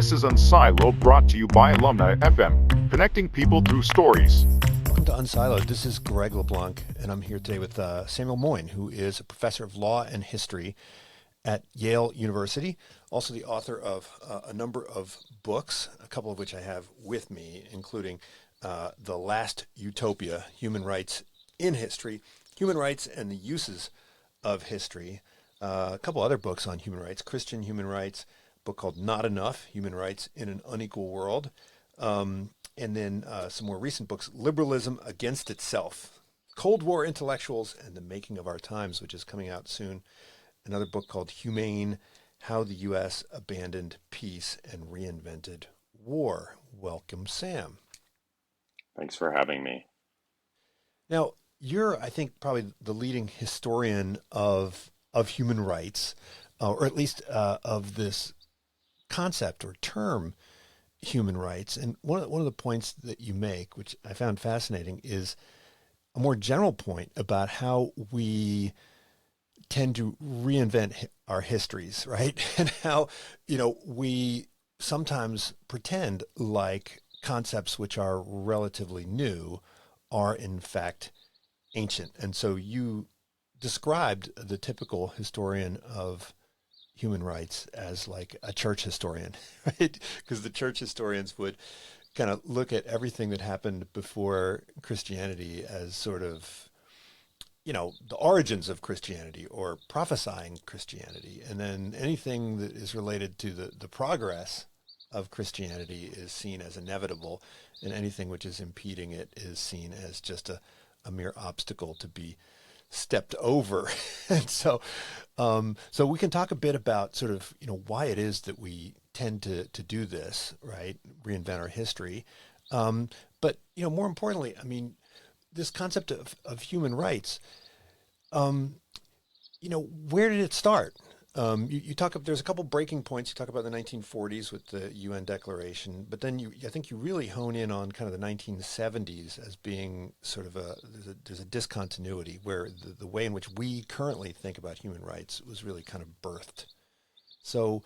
This is Unsiloed, brought to you by Alumni FM, connecting people through stories. Welcome to Unsiloed. This is Greg LeBlanc, and I'm here today with Samuel Moyn, who is a professor of law and history at Yale University, also the author of a number of books, a couple of which I have with me, including The Last Utopia, Human Rights in History, Human Rights and the Uses of History, a couple other books on human rights, Christian human rights, a book called Not Enough, Human Rights in an Unequal World, and then some more recent books, Liberalism Against Itself, Cold War Intellectuals and the Making of Our Times, which is coming out soon. Another book called Humane, How the U.S. Abandoned Peace and Reinvented War. Welcome, Sam. Thanks for having me. Now, you're, I think, probably the leading historian of human rights, or at least of this concept or term, human rights. And one of the points that you make, which I found fascinating, is a more general point about how we tend to reinvent our histories, right? And how, we sometimes pretend like concepts which are relatively new are in fact ancient. And so you described the typical historian of human rights as like a church historian, right? Because the church historians would kind of look at everything that happened before Christianity as sort of, the origins of Christianity or prophesying Christianity. And then anything that is related to the progress of Christianity is seen as inevitable, and anything which is impeding it is seen as just a mere obstacle to be stepped over. And so we can talk a bit about sort of, why it is that we tend to do this, right? Reinvent our history. But, more importantly, I mean, this concept of human rights, where did it start? You talk there's a couple breaking points. You talk about the 1940s with the UN Declaration, but then I think you really hone in on kind of the 1970s as being sort of there's a discontinuity where the way in which we currently think about human rights was really kind of birthed. So,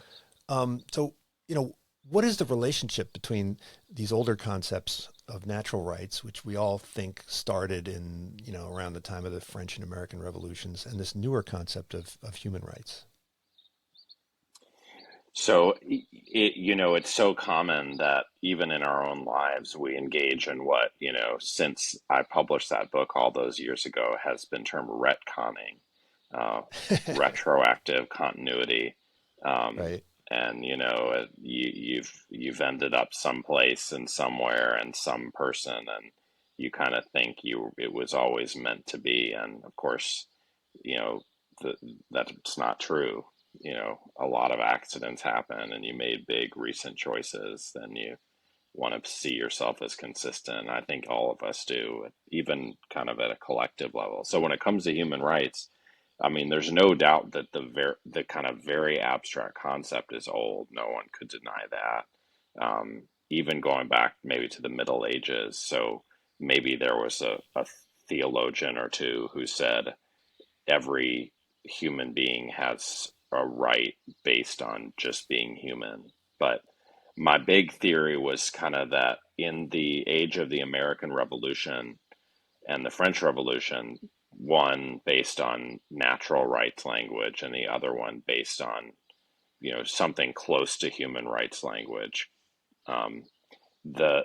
what is the relationship between these older concepts of natural rights, which we all think started in, around the time of the French and American revolutions, and this newer concept of human rights? So, it's so common that even in our own lives, we engage in what, since I published that book all those years ago, has been termed retconning, retroactive continuity. Um, Right. and, you've ended up someplace and somewhere and some person, and you kind of think it was always meant to be. And of course, you know, that's not true. A lot of accidents happen and you made big recent choices, then you want to see yourself as consistent. I think all of us do, even kind of at a collective level. So when it comes to human rights, I mean, there's no doubt that the kind of very abstract concept is old. No one could deny that. Even going back maybe to the Middle Ages. So maybe there was a theologian or two who said every human being has a right based on just being human. But my big theory was kind of that in the age of the American Revolution and the French Revolution, one based on natural rights language and the other one based on, something close to human rights language. Um, the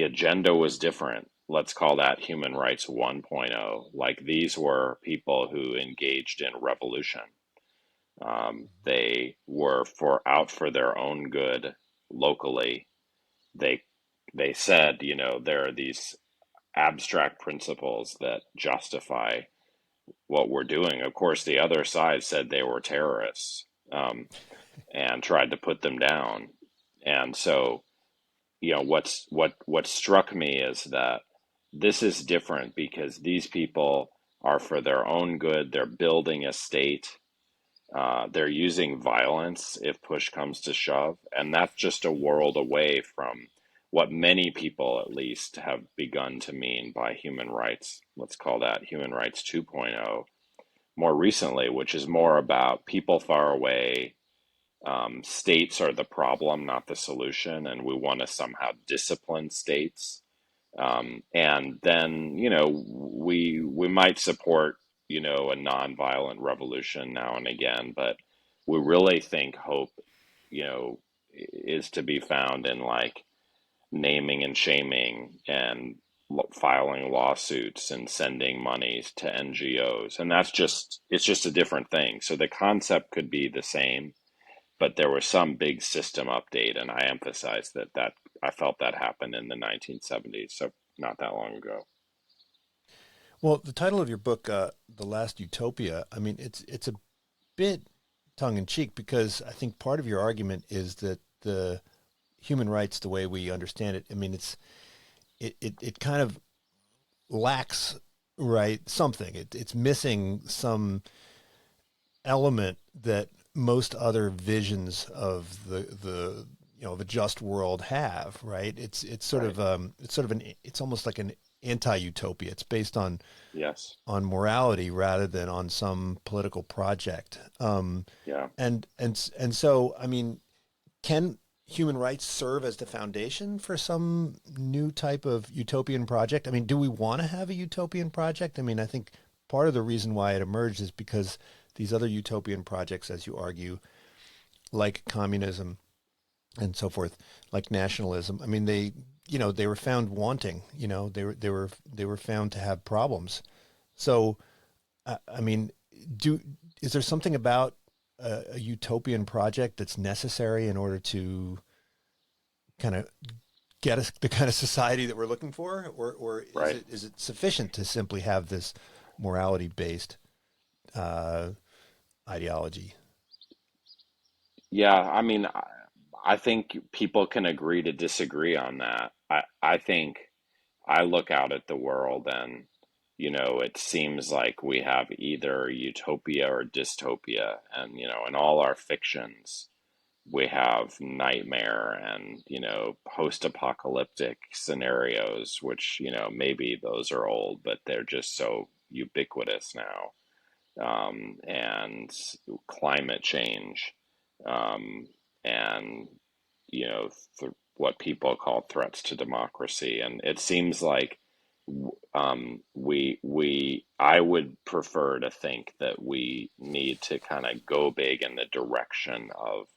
agenda was different. Let's call that human rights 1.0. Like these were people who engaged in revolution. They were out for their own good locally. They they said, there are these abstract principles that justify what we're doing. Of course, the other side said they were terrorists, and tried to put them down. And so, what struck me is that this is different because these people are for their own good. They're building a state. They're using violence if push comes to shove, and that's just a world away from what many people, at least, have begun to mean by human rights. Let's call that human rights 2.0 more recently, which is more about people far away, states are the problem, not the solution, and we want to somehow discipline states. And then, we might support, a nonviolent revolution now and again, but we really think hope, is to be found in like naming and shaming and filing lawsuits and sending monies to NGOs. And it's just a different thing. So the concept could be the same, but there was some big system update. And I emphasized that I felt that happened in the 1970s. So not that long ago. Well, the title of your book, "The Last Utopia," I mean, it's a bit tongue in cheek because I think part of your argument is that the human rights, the way we understand it, I mean, it kind of lacks, right, something. It's missing some element that most other visions of the of a just world have, right? It's sort Right. of it's almost like an anti-utopia. It's based Yes. on morality rather than on some political project. Yeah. And so, I mean, can human rights serve as the foundation for some new type of utopian project? I mean, do we want to have a utopian project? I mean, I think part of the reason why it emerged is because these other utopian projects, as you argue, like communism and so forth, like nationalism, I mean, they were found wanting. They were found to have problems. So, I mean, do is there something about a utopian project that's necessary in order to kind of get us the kind of society that we're looking for, or Right. is it sufficient to simply have this morality based uh, ideology? Yeah. I mean, I think people can agree to disagree on that. I think I look out at the world and, it seems like we have either utopia or dystopia. And, in all our fictions, we have nightmare and, post-apocalyptic scenarios, which, maybe those are old, but they're just so ubiquitous now. And climate change, um, and what people call threats to democracy. And it seems like I would prefer to think that we need to kind of go big in the direction of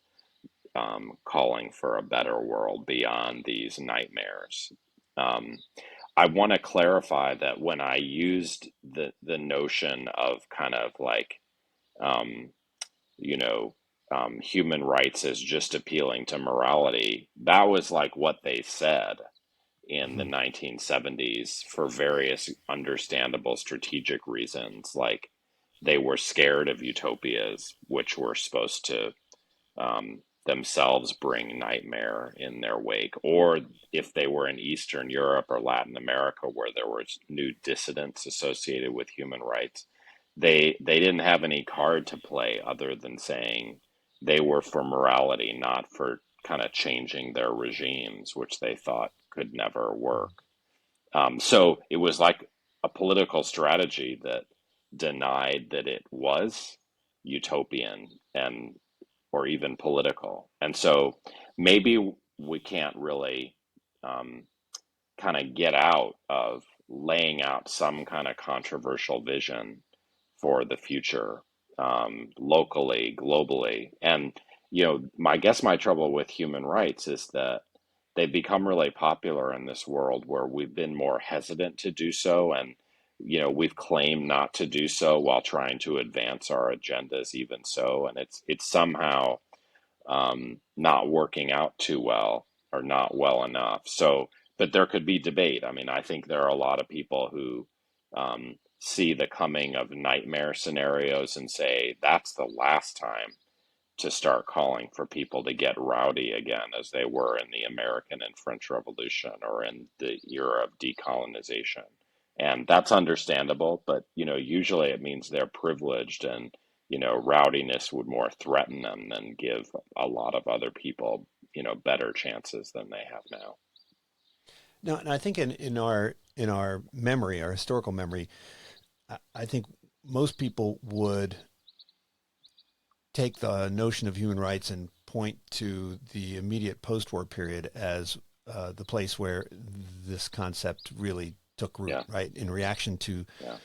calling for a better world beyond these nightmares. Um, I want to clarify that when I used the notion of kind of like um, you know, human rights as just appealing to morality, that was like what they said in the Hmm. 1970s for various understandable strategic reasons. Like they were scared of utopias, which were supposed to themselves bring nightmare in their wake, or if they were in Eastern Europe or Latin America where there was new dissidents associated with human rights, they didn't have any card to play other than saying they were for morality, not for kind of changing their regimes, which they thought could never work. So it was like a political strategy that denied that it was utopian and or even political. And so maybe we can't really kind of get out of laying out some kind of controversial vision for the future, locally, globally. And, I guess my trouble with human rights is that they've become really popular in this world where we've been more hesitant to do so. And, we've claimed not to do so while trying to advance our agendas, even so. And it's somehow not working out too well or not well enough. So, but there could be debate. I mean, I think there are a lot of people who see the coming of nightmare scenarios and say that's the last time to start calling for people to get rowdy again as they were in the American and French Revolution or in the era of decolonization. And that's understandable, but usually it means they're privileged and rowdiness would more threaten them than give a lot of other people, better chances than they have now. Now, and I think in our memory, our historical memory, I think most people would take the notion of human rights and point to the immediate post-war period as the place where this concept really took root, Yeah. right? In reaction to Yeah.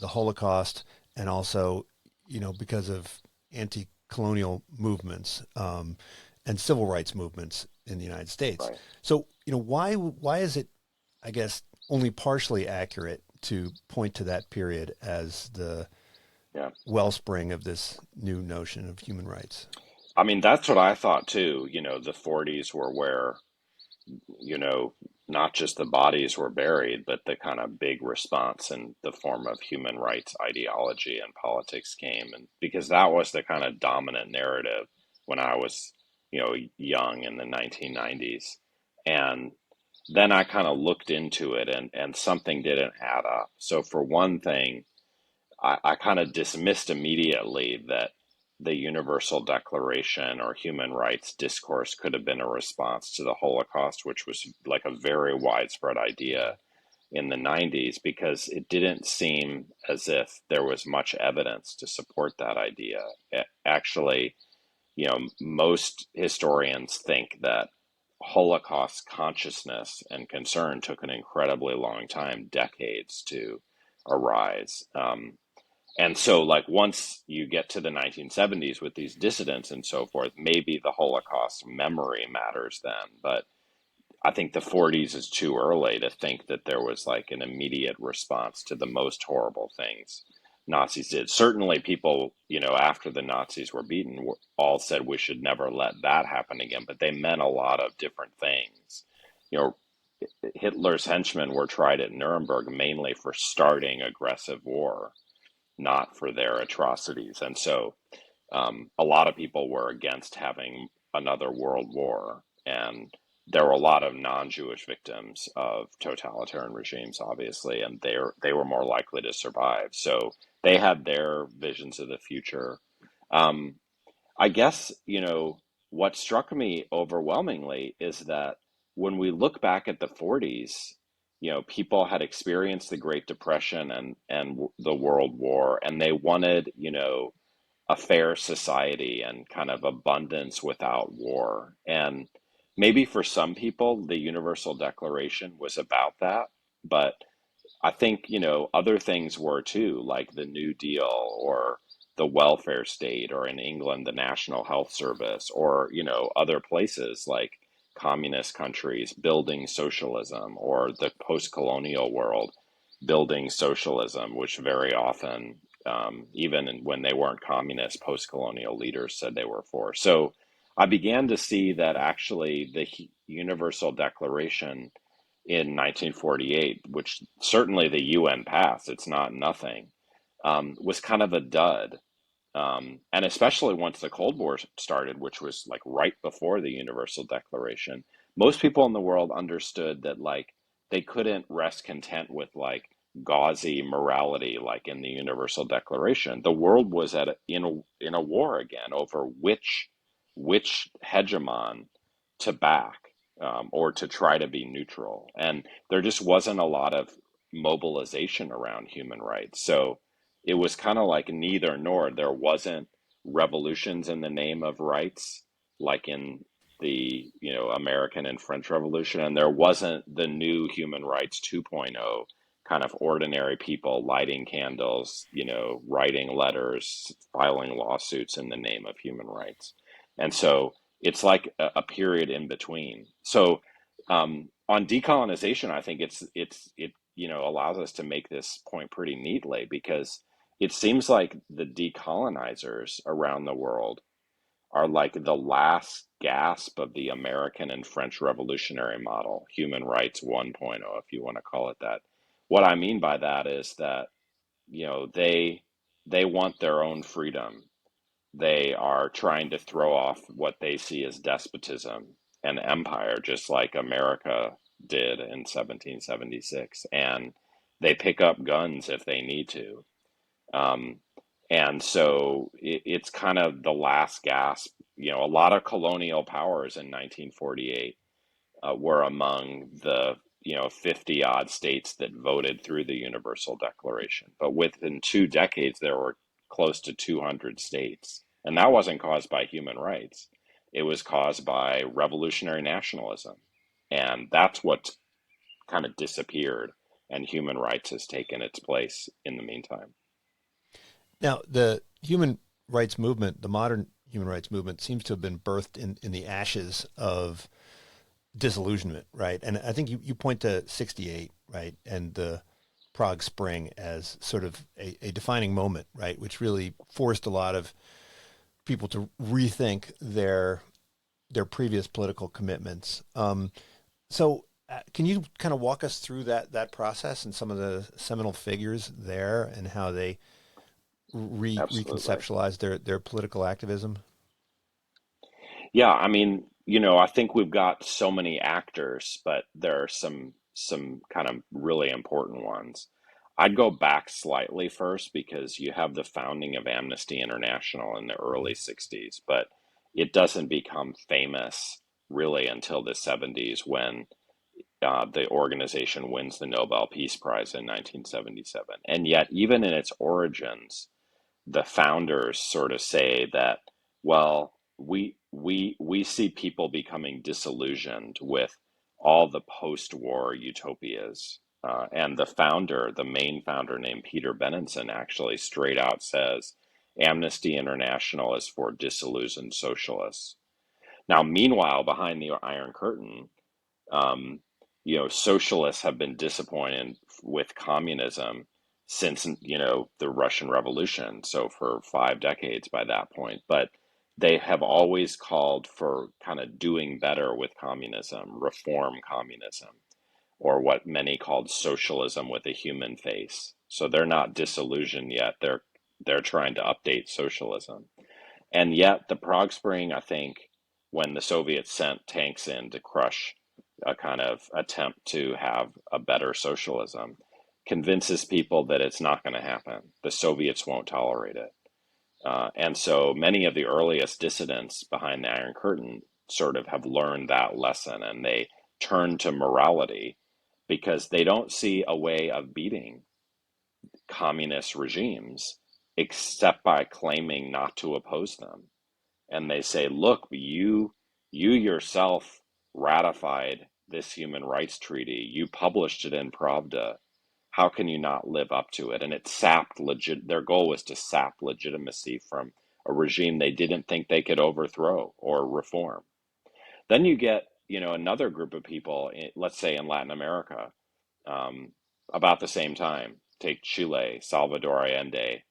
the Holocaust, and also, because of anti-colonial movements and civil rights movements in the United States. Right. So, why is it, I guess, only partially accurate to point to that period as the Yeah. wellspring of this new notion of human rights? I mean, that's what I thought too. The 40s were where, you know, not just the bodies were buried, but the kind of big response in the form of human rights ideology and politics came. And because that was the kind of dominant narrative when I was, young in the 1990s. And then I kind of looked into it, and something didn't add up. So, for one thing, I kind of dismissed immediately that the Universal Declaration or human rights discourse could have been a response to the Holocaust, which was like a very widespread idea in the 90s, because it didn't seem as if there was much evidence to support that idea. Actually, most historians think that Holocaust consciousness and concern took an incredibly long time, decades, to arise. And so, like, once you get to the 1970s with these dissidents and so forth, maybe the Holocaust memory matters then. But I think the 40s is too early to think that there was like an immediate response to the most horrible things Nazis did. Certainly, people, after the Nazis were beaten, all said we should never let that happen again. But they meant a lot of different things. You know, Hitler's henchmen were tried at Nuremberg mainly for starting aggressive war, not for their atrocities. And so a lot of people were against having another world war. And there were a lot of non-Jewish victims of totalitarian regimes, obviously, and they were more likely to survive. So they had their visions of the future. Um, I guess, what struck me overwhelmingly is that when we look back at the 40s, people had experienced the Great Depression and the World War, and they wanted, a fair society and kind of abundance without war. And maybe for some people, the Universal Declaration was about that. But I think, other things were too, like the New Deal or the welfare state, or in England, the National Health Service, or, other places like communist countries building socialism, or the post colonial world building socialism, which very often, even when they weren't communist, post colonial leaders said they were for. So I began to see that actually the Universal Declaration in 1948, which certainly the UN passed, it's not nothing, was kind of a dud. And especially once the Cold War started, which was like right before the Universal Declaration, most people in the world understood that like they couldn't rest content with like gauzy morality like in the Universal Declaration. The world was in a war again over which hegemon to back, or to try to be neutral. And there just wasn't a lot of mobilization around human rights. So it was kind of like neither nor. There wasn't revolutions in the name of rights, like in the American and French Revolution, and there wasn't the new human rights 2.0 kind of ordinary people lighting candles, writing letters, filing lawsuits in the name of human rights. And so it's like a period in between. So on decolonization, I think it allows us to make this point pretty neatly, because it seems like the decolonizers around the world are like the last gasp of the American and French revolutionary model, human rights 1.0, if you want to call it that. What I mean by that is that, they want their own freedom. They are trying to throw off what they see as despotism and empire, just like America did in 1776. And they pick up guns if they need to. Um, and so it's kind of the last gasp. A lot of colonial powers in 1948 were among the 50 odd states that voted through the Universal Declaration. But within 2 decades, there were close to 200 states. And that wasn't caused by human rights. It was caused by revolutionary nationalism. And that's what kind of disappeared, and human rights has taken its place in the meantime. Now, the human rights movement, the modern human rights movement, seems to have been birthed in the ashes of disillusionment, right? And I think you point to 68, right? And the Prague Spring as sort of a defining moment, right? Which really forced a lot of people to rethink their previous political commitments. Can you kind of walk us through that process and some of the seminal figures there and how they Absolutely. reconceptualized their political activism? Yeah, I mean, I think we've got so many actors, but there are some kind of really important ones. I'd go back slightly first because you have the founding of Amnesty International in the early 60s, but it doesn't become famous really until the 70s when the organization wins the Nobel Peace Prize in 1977. And yet, even in its origins, the founders sort of say that, well, we see people becoming disillusioned with all the post-war utopias. And the main founder named Peter Benenson, actually straight out says Amnesty International is for disillusioned socialists. Now, meanwhile, behind the Iron Curtain, um, socialists have been disappointed with communism since, the Russian Revolution. So for 5 decades by that point, but they have always called for kind of doing better with communism, reform communism, or what many called socialism with a human face. So they're not disillusioned yet. They're trying to update socialism. And yet, the Prague Spring, I think, when the Soviets sent tanks in to crush a kind of attempt to have a better socialism, convinces people that it's not going to happen. The Soviets won't tolerate it. And so many of the earliest dissidents behind the Iron Curtain sort of have learned that lesson, and they turn to morality because they don't see a way of beating communist regimes except by claiming not to oppose them. And they say, look, you yourself ratified this human rights treaty. You published it in Pravda. How can you not live up to it? And it sapped their goal was to sap legitimacy from a regime they didn't think they could overthrow or reform. Then you get, another group of people, let's say in Latin America, um, about the same time. Take Chile, Salvador Allende,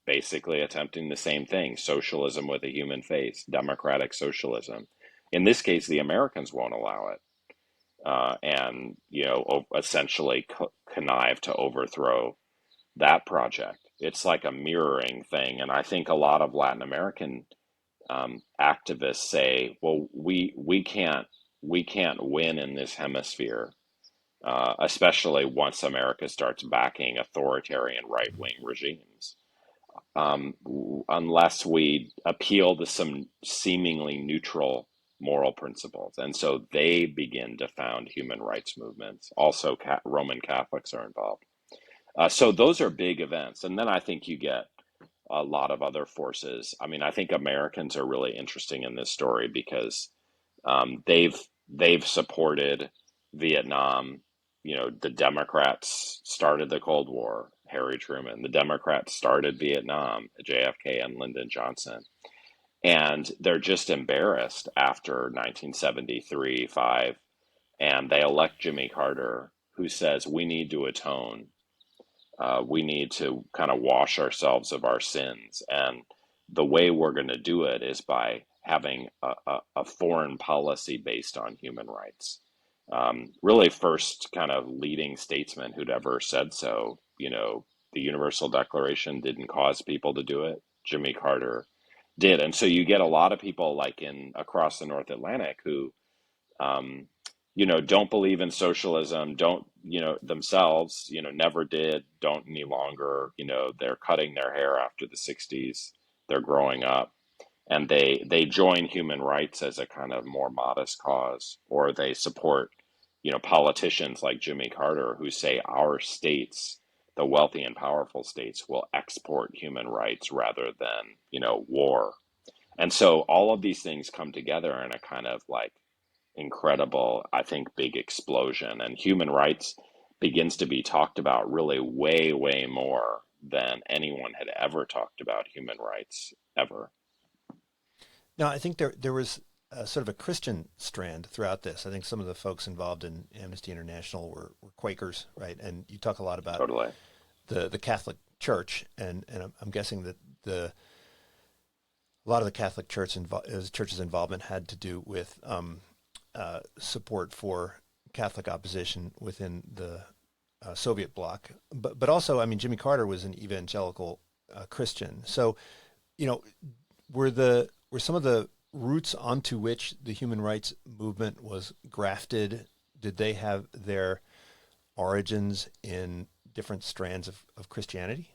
basically attempting the same thing, socialism with a human face, democratic socialism. In this case, the Americans won't allow it, and essentially connive to overthrow that project. It's like a mirroring thing, and I think a lot of Latin American activists say, "Well, we can't win in this hemisphere." Especially once America starts backing authoritarian right wing regimes, unless we appeal to some seemingly neutral moral principles. And so they begin to found human rights movements. Also, Roman Catholics are involved. So those are big events. And then I think you get a lot of other forces. I mean, I think Americans are really interesting in this story because they've supported Vietnam. The Democrats started the Cold War, Harry Truman. The Democrats started Vietnam, JFK and Lyndon Johnson. And they're just embarrassed after 1973, 5, and they elect Jimmy Carter, who says we need to atone. We need to kind of wash ourselves of our sins. And the way we're going to do it is by having a foreign policy based on human rights. Really, first kind of leading statesman who'd ever said so. The Universal Declaration didn't cause people to do it. Jimmy Carter did. And so you get a lot of people like in across the North Atlantic who um, don't believe in socialism, don't, themselves, never did, don't any longer, they're cutting their hair after the 60s, they're growing up, and they join human rights as a kind of more modest cause, or they support, politicians like Jimmy Carter who say our states, the wealthy and powerful states, will export human rights rather than, war. And so all of these things come together in a kind of like incredible, I think, big explosion. And human rights begins to be talked about really way, way more than anyone had ever talked about human rights ever. Now, I think there was sort of a Christian strand throughout this. I think some of the folks involved in Amnesty International were Quakers, right? And you talk a lot about Totally. the Catholic Church, and I'm guessing that a lot of the Catholic Church's involvement had to do with support for Catholic opposition within the Soviet bloc, but also, I mean, Jimmy Carter was an evangelical Christian. So, you know, were some of the roots onto which the human rights movement was grafted? Did they have their origins in different strands of Christianity?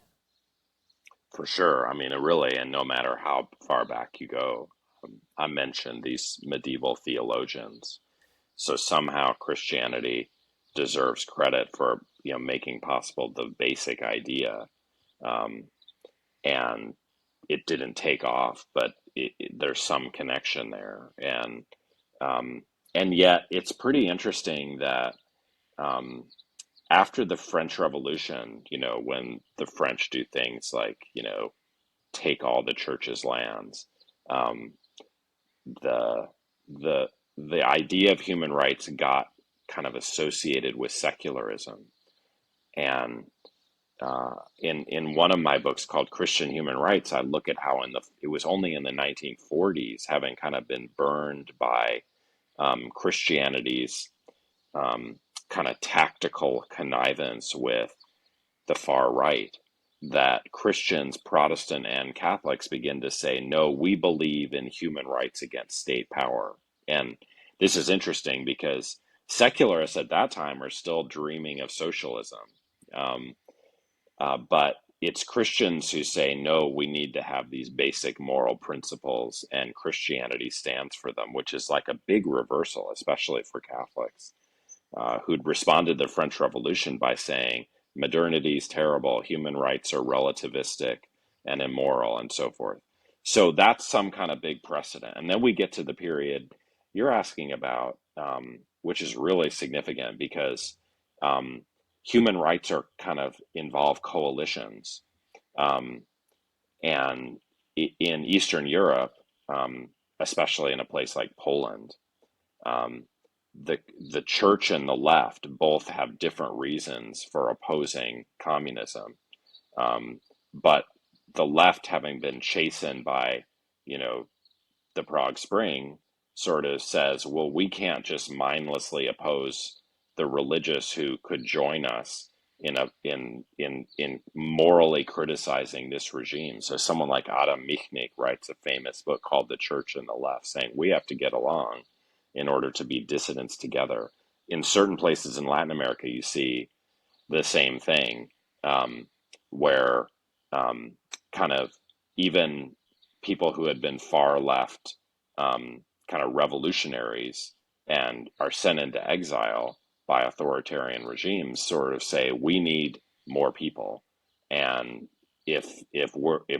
For sure. I mean, it really, and no matter how far back you go, I mentioned these medieval theologians. So somehow Christianity deserves credit for, making possible the basic idea. Um, and it didn't take off, but there's some connection there. Um, and yet it's pretty interesting that um, after the French Revolution, when the French do things like, take all the church's lands, um, the the the idea of human rights got kind of associated with secularism. And in one of my books called Christian Human Rights, I look at how it was only in the 1940s, having kind of been burned by Christianity's um, kind of tactical connivance with the far right, that Christians, Protestant and Catholics begin to say, no, we believe in human rights against state power. And this is interesting because secularists at that time are still dreaming of socialism. Um, but it's Christians who say, no, we need to have these basic moral principles, and Christianity stands for them, which is like a big reversal, especially for Catholics, who'd responded to the French Revolution by saying, modernity is terrible, human rights are relativistic and immoral, and so forth. So that's some kind of big precedent. And then we get to the period you're asking about, which is really significant because um, human rights are kind of involve coalitions. Um, and in Eastern Europe, um, especially in a place like Poland, um, the the church and the left both have different reasons for opposing communism, but the left, having been chastened by, you know, the Prague Spring, sort of says, well, we can't just mindlessly oppose the religious who could join us in morally criticizing this regime. So someone like Adam Michnik writes a famous book called The Church and the Left, saying we have to get along in order to be dissidents together. In certain places in Latin America, you see the same thing, where um, kind of even people who had been far left, kind of revolutionaries, and are sent into exile by authoritarian regimes, sort of say we need more people, and if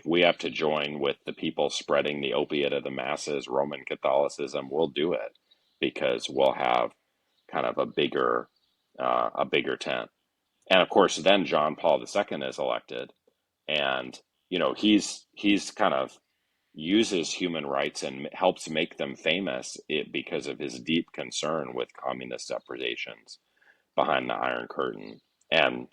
we have to join with the people spreading the opiate of the masses, Roman Catholicism, we'll do it because we'll have kind of a bigger tent. And of course, then John Paul II is elected, and he's kind of uses human rights and helps make them famous because of his deep concern with communist depredations behind the Iron Curtain. And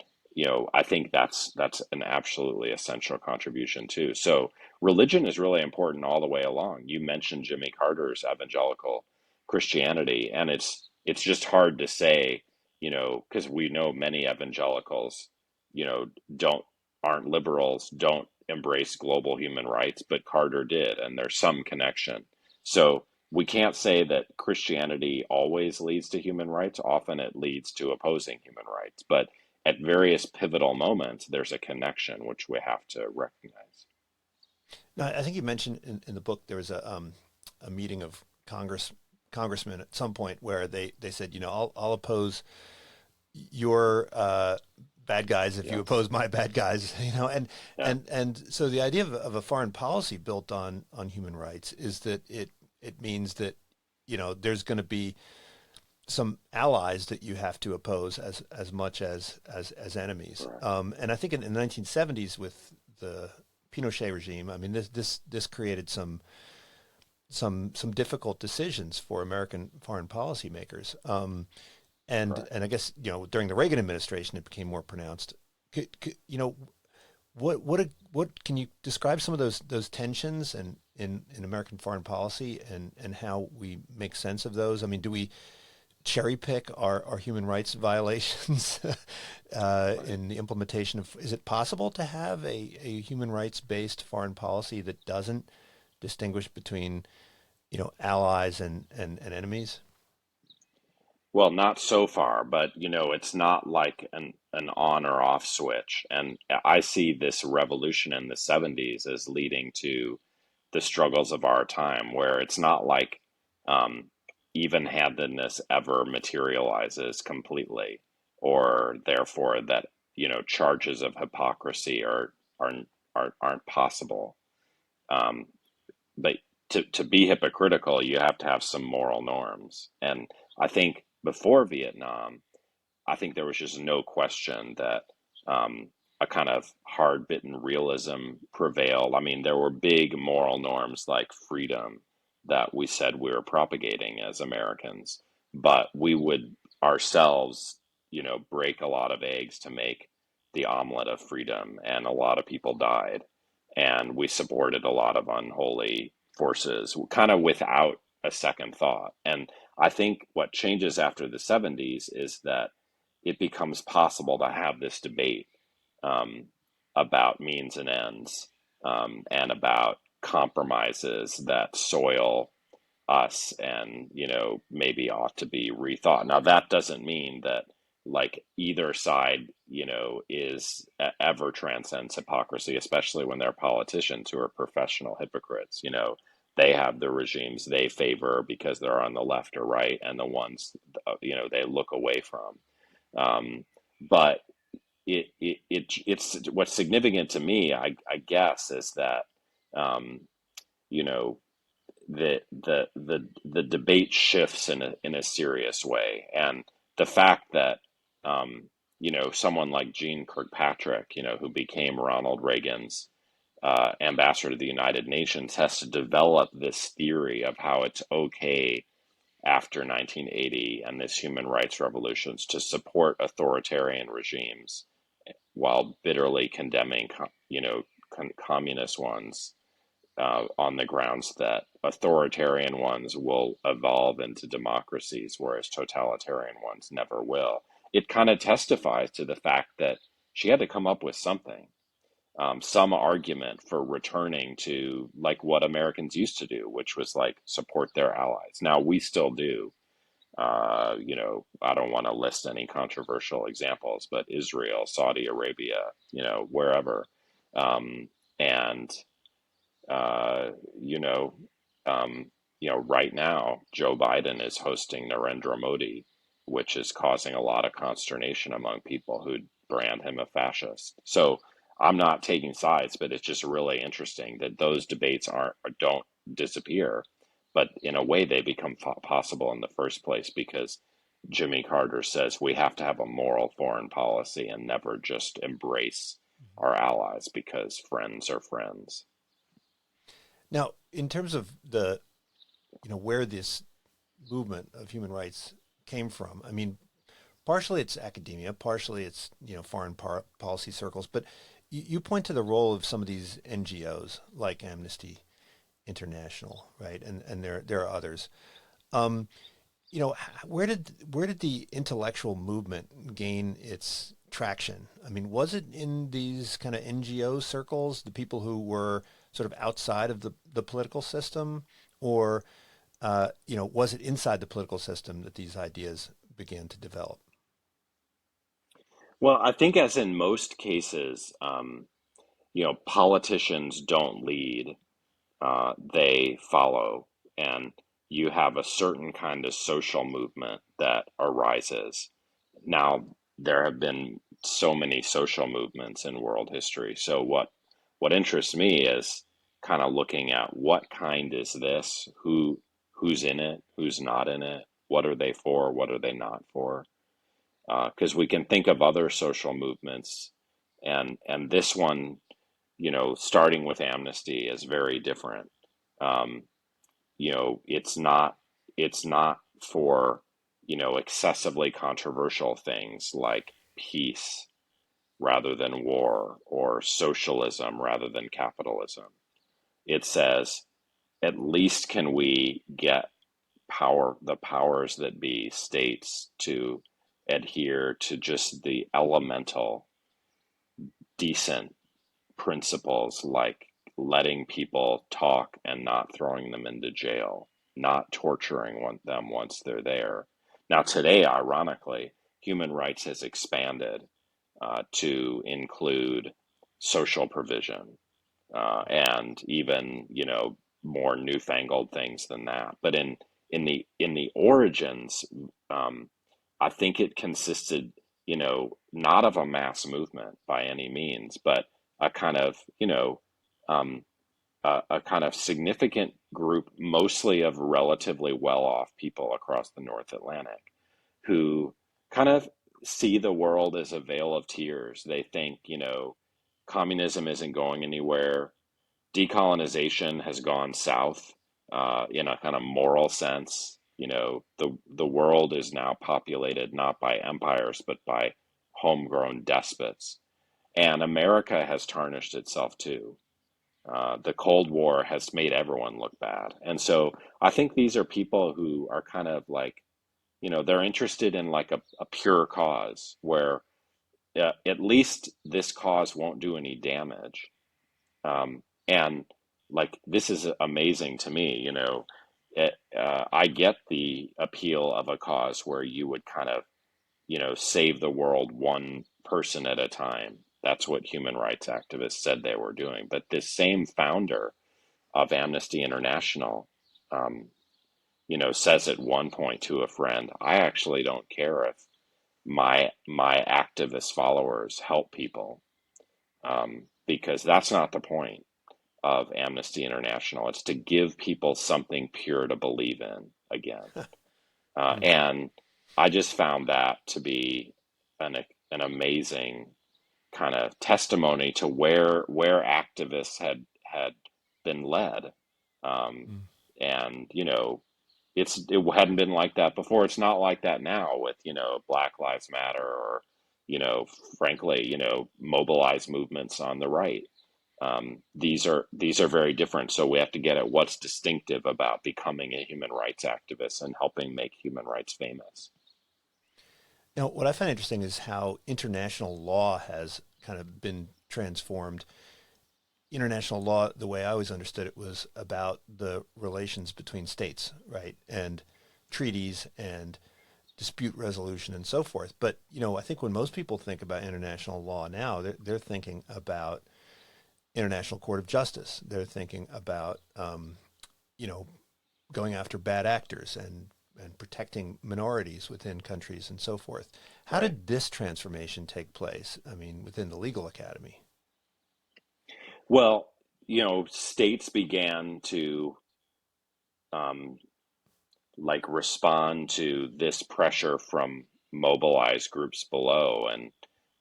I think that's an absolutely essential contribution too. So religion is really important all the way along. You mentioned Jimmy Carter's evangelical Christianity, and it's just hard to say, because we know many evangelicals, you know, don't aren't liberals, don't embrace global human rights, but Carter did, and there's some connection. So we can't say that Christianity always leads to human rights. Often it leads to opposing human rights. But at various pivotal moments, there's a connection which we have to recognize. Now, I think you mentioned in the book there was a meeting of congressmen at some point where they said, I'll oppose your bad guys if you Yes. oppose my bad guys, and Yeah. so the idea of a foreign policy built on human rights is that it means that there's going to be some allies that you have to oppose as much as enemies. Correct. And I think in the 1970s with the Pinochet regime, I mean this created some difficult decisions for American foreign policy makers. And Correct. I guess during the Reagan administration it became more pronounced. What can you describe some of those tensions and in American foreign policy and how we make sense of those? I mean, do we cherry pick our human rights violations Right. in the implementation of? Is it possible to have a human rights based foreign policy that doesn't distinguish between allies and enemies? Well, not so far, but it's not like an on or off switch. And I see this revolution in the 70s as leading to the struggles of our time, where it's not like um, even-handedness ever materializes completely, or therefore that charges of hypocrisy aren't possible. Um, but to be hypocritical, you have to have some moral norms. And I think before Vietnam, I think there was just no question that a kind of hard bitten realism prevailed. I mean, there were big moral norms like freedom that we said we were propagating as Americans, but we would ourselves, break a lot of eggs to make the omelet of freedom, and a lot of people died. And we supported a lot of unholy forces, kind of without a second thought. And I think what changes after the 70s is that it becomes possible to have this debate um, about means and ends, and about compromises that soil us and maybe ought to be rethought. Now that doesn't mean that like either side is ever transcends hypocrisy, especially when they're politicians who are professional hypocrites. They have the regimes they favor because they're on the left or right, and the ones they look away from. But it's what's significant to me, I guess, is that um, you know the debate shifts in a serious way, and the fact that someone like Jeane Kirkpatrick, who became Ronald Reagan's ambassador to the United Nations, has to develop this theory of how it's okay after 1980 and this human rights revolutions to support authoritarian regimes while bitterly condemning, communist ones, on the grounds that authoritarian ones will evolve into democracies, whereas totalitarian ones never will. It kind of testifies to the fact that she had to come up with something, some argument for returning to like what Americans used to do, which was like support their allies. Now we still do. I don't want to list any controversial examples, but Israel, Saudi Arabia, wherever. And uh, you know, um, right now, Joe Biden is hosting Narendra Modi, which is causing a lot of consternation among people who brand him a fascist. So I'm not taking sides, but it's just really interesting that those debates don't disappear, but in a way they become possible in the first place because Jimmy Carter says we have to have a moral foreign policy and never just embrace our allies because friends are friends. Now, in terms of the where this movement of human rights came from, I mean, partially it's academia, partially it's foreign policy circles, but you point to the role of some of these NGOs like Amnesty International, right? And there are others. Um, where did the intellectual movement gain its traction? I mean, was it in these kind of NGO circles, the people who were sort of outside of the political system, or was it inside the political system that these ideas began to develop? Well, I think as in most cases, politicians don't lead, they follow, and you have a certain kind of social movement that arises. Now, there have been so many social movements in world history. So what interests me is kind of looking at what kind is this, who's in it, who's not in it, what are they for, what are they not for? Because we can think of other social movements, and this one, starting with amnesty is very different. Um, it's not for excessively controversial things like peace rather than war or socialism rather than capitalism. It says, at least can we get the powers that be, states, to adhere to just the elemental decent principles like letting people talk and not throwing them into jail, not torturing them once they're there. Now, today, ironically, human rights has expanded to include social provision and even more newfangled things than that. But in the origins, um, I think it consisted not of a mass movement by any means, but a kind of um, a kind of significant group, mostly of relatively well-off people across the North Atlantic, who kind of see the world as a vale of tears. They think, communism isn't going anywhere. Decolonization has gone south in a kind of moral sense. The world is now populated not by empires, but by homegrown despots. And America has tarnished itself too. The Cold War has made everyone look bad. And so I think these are people who are kind of like, they're interested in like a pure cause where at least this cause won't do any damage. And like, this is amazing to me, I get the appeal of a cause where you would kind of, save the world one person at a time. That's what human rights activists said they were doing. But this same founder of Amnesty International, um, says at one point to a friend, I actually don't care if my activist followers help people, because that's not the point of Amnesty International. It's to give people something pure to believe in again. Hmm. And I just found that to be an amazing kind of testimony to where activists had been led. Um, Hmm. and it hadn't been like that before. It's not like that now with Black Lives Matter or you know frankly mobilized movements on the right. These are very different. So we have to get at what's distinctive about becoming a human rights activist and helping make human rights famous. Now, what I find interesting is how international law has kind of been transformed. International law, the way I always understood it, was about the relations between states, right? And treaties and dispute resolution and so forth. But, I think when most people think about international law now, they're thinking about International Court of Justice. They're thinking about, you know, going after bad actors and protecting minorities within countries and so forth. How Right. did this transformation take place? I mean, within the legal academy. Well, states began to um, like respond to this pressure from mobilized groups below and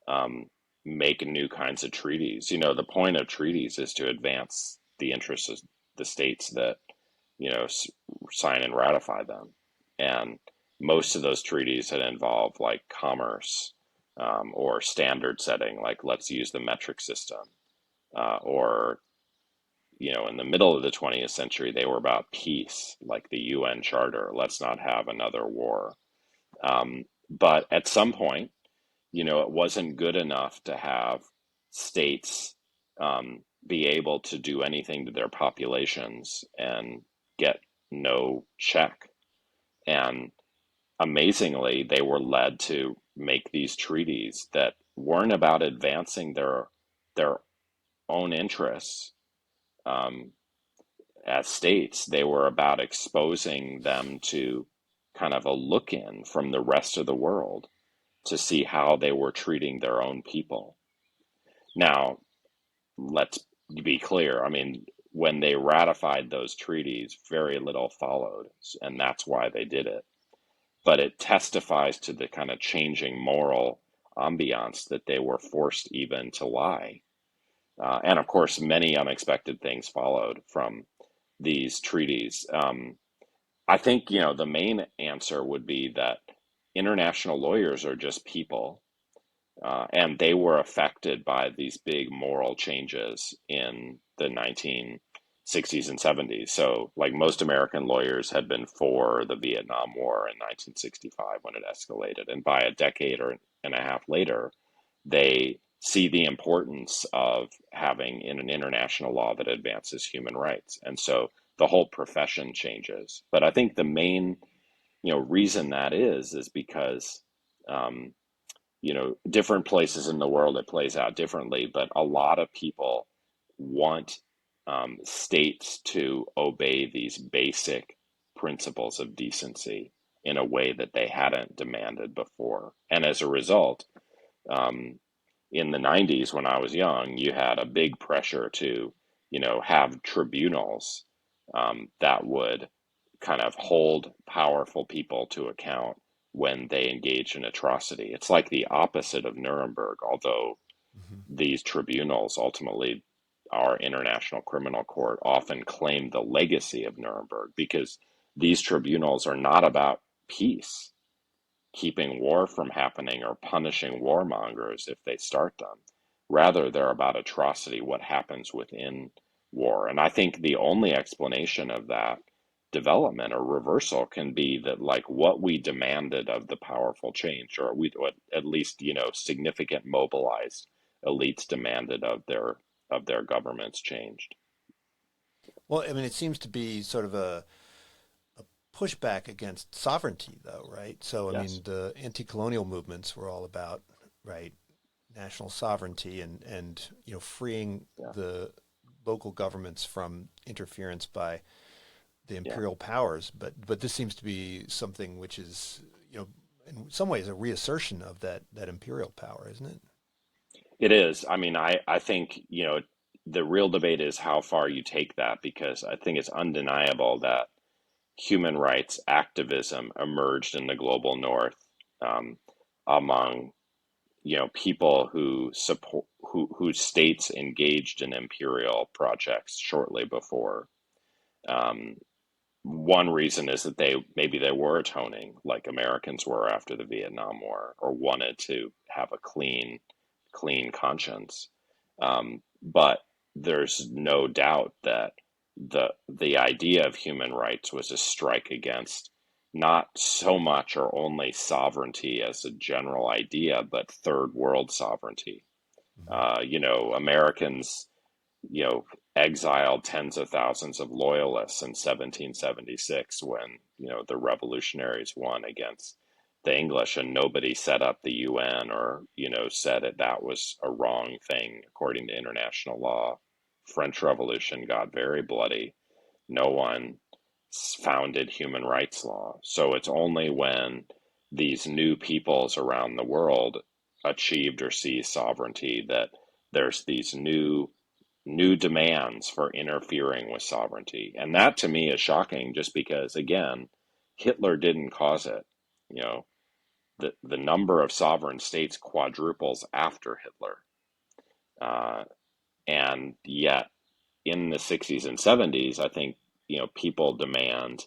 um, make new kinds of treaties. The point of treaties is to advance the interests of the states that sign and ratify them. And most of those treaties had involved like commerce or standard setting, like let's use the metric system, or in the middle of the 20th century, they were about peace, like the UN Charter. Let's not have another war. But at some point, it wasn't good enough to have states be able to do anything to their populations and get no check. And amazingly, they were led to make these treaties that weren't about advancing their own interests. Um, as states, they were about exposing them to kind of a look in from the rest of the world. to see how they were treating their own people. Now, let's be clear. I mean, when they ratified those treaties, very little followed, and that's why they did it. But it testifies to the kind of changing moral ambiance that they were forced even to lie. And of course, many unexpected things followed from these treaties. I think, the main answer would be that international lawyers are just people, and they were affected by these big moral changes in the 1960s and 70s. So, like most American lawyers had been for the Vietnam War in 1965 when it escalated. And by a decade or and a half later, they see the importance of having an international law that advances human rights. And so the whole profession changes. But I think the main, reason that is because, um, different places in the world it plays out differently, but a lot of people want states to obey these basic principles of decency in a way that they hadn't demanded before. And as a result, um, in the 90s, when I was young, you had a big pressure to, have tribunals that would kind of hold powerful people to account when they engage in atrocity. It's like the opposite of Nuremberg, although Hmm. these tribunals ultimately, our International Criminal Court, often claim the legacy of Nuremberg because these tribunals are not about peace, keeping war from happening or punishing warmongers if they start them. Rather, they're about atrocity, what happens within war. And I think the only explanation of that development or reversal can be that, like, what we demanded of the powerful change, or we, or at least, significant mobilized elites demanded of their governments, changed. Well, I mean, it seems to be sort of a pushback against sovereignty, though, right? So, I Yes. mean, the anti-colonial movements were all about, right, national sovereignty and freeing Yeah. the local governments from interference by the Yeah. imperial powers. But this seems to be something which is, in some ways a reassertion of that imperial power, isn't it? It is. I mean, I think, the real debate is how far you take that, because I think it's undeniable that human rights activism emerged in the global north, um, among, people who support, whose states engaged in imperial projects shortly before. Um, One reason is that maybe they were atoning, like Americans were after the Vietnam War, or wanted to have a clean conscience. But there's no doubt that the idea of human rights was a strike against not so much or only sovereignty as a general idea, but third world sovereignty. Hmm. Americans, you know, exiled tens of thousands of loyalists in 1776 when, the revolutionaries won against the English, and nobody set up the UN or, said that was a wrong thing according to international law. French Revolution got very bloody. No one founded human rights law. So it's only when these new peoples around the world achieved or seized sovereignty that there's these new demands for interfering with sovereignty. And that to me is shocking just because, again, Hitler didn't cause it. You know, the number of sovereign states quadruples after Hitler. Uh, and yet, in the 60s and 70s, I think, people demand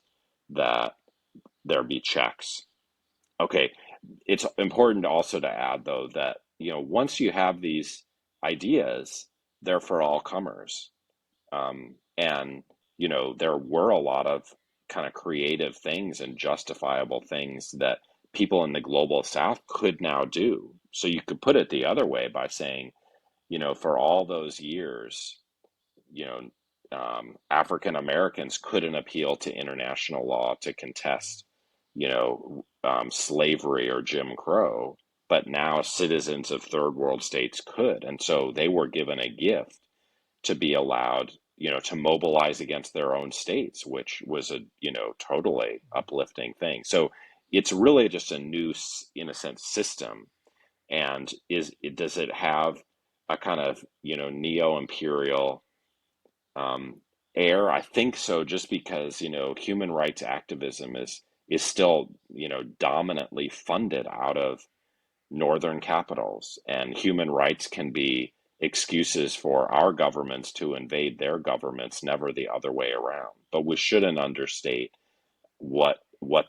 that there be checks. Okay, it's important also to add, though, that, once you have these ideas, they're for all comers. And, there were a lot of kind of creative things and justifiable things that people in the global south could now do. So you could put it the other way by saying, for all those years, African Americans couldn't appeal to international law to contest, slavery or Jim Crow, but now citizens of third world states could. And so they were given a gift to be allowed, to mobilize against their own states, which was a, totally uplifting thing. So it's really just a new, in a sense, system. And does it have a kind of, neo-imperial um, air? I think so, just because, human rights activism is still, dominantly funded out of northern capitals, and human rights can be excuses for our governments to invade their governments, never the other way around. But we shouldn't understate what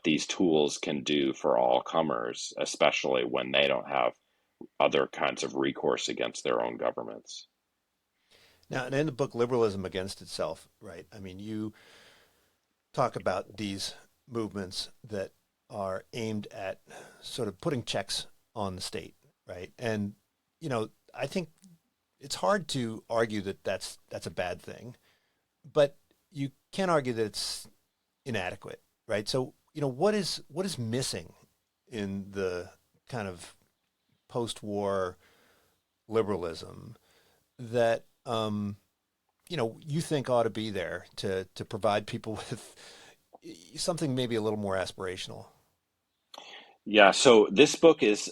these tools can do for all comers, especially when they don't have other kinds of recourse against their own governments. Now, and in the book, Liberalism Against Itself, right? I mean, you talk about these movements that are aimed at sort of putting checks on the state, right? And, I think it's hard to argue that that's a bad thing, but you can't argue that it's inadequate, right? So, what is missing in the kind of post-war liberalism that you think ought to be there to provide people with something maybe a little more aspirational? Yeah, so this book is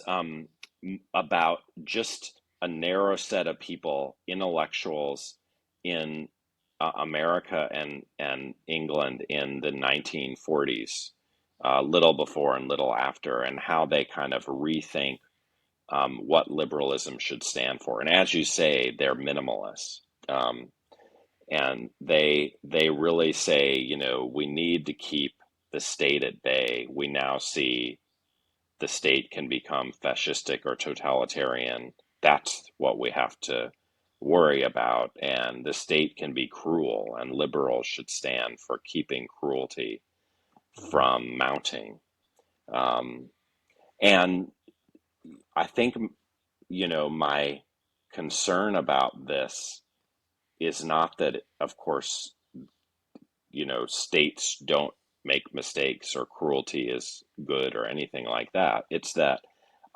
about just a narrow set of people, intellectuals in America and England in the 1940s, little before and little after, and how they kind of rethink what liberalism should stand for. And as you say, they're minimalists. And they really say, we need to keep the state at bay. We now see the state can become fascistic or totalitarian. That's what we have to worry about. And the state can be cruel, and liberals should stand for keeping cruelty Mm-hmm. from mounting. Um, and I think, my concern about this is not that, of course, states don't make mistakes or cruelty is good or anything like that. It's that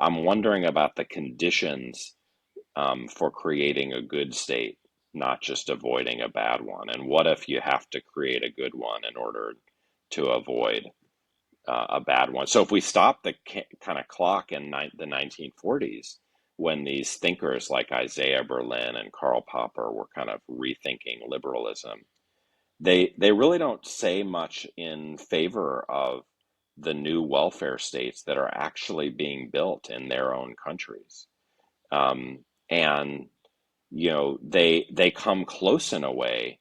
I'm wondering about the conditions for creating a good state, not just avoiding a bad one. And what if you have to create a good one in order to avoid a bad one? So if we stop the kind of clock in the 1940s, when these thinkers like Isaiah Berlin and Karl Popper were kind of rethinking liberalism, they really don't say much in favor of the new welfare states that are actually being built in their own countries. And they come close in a way,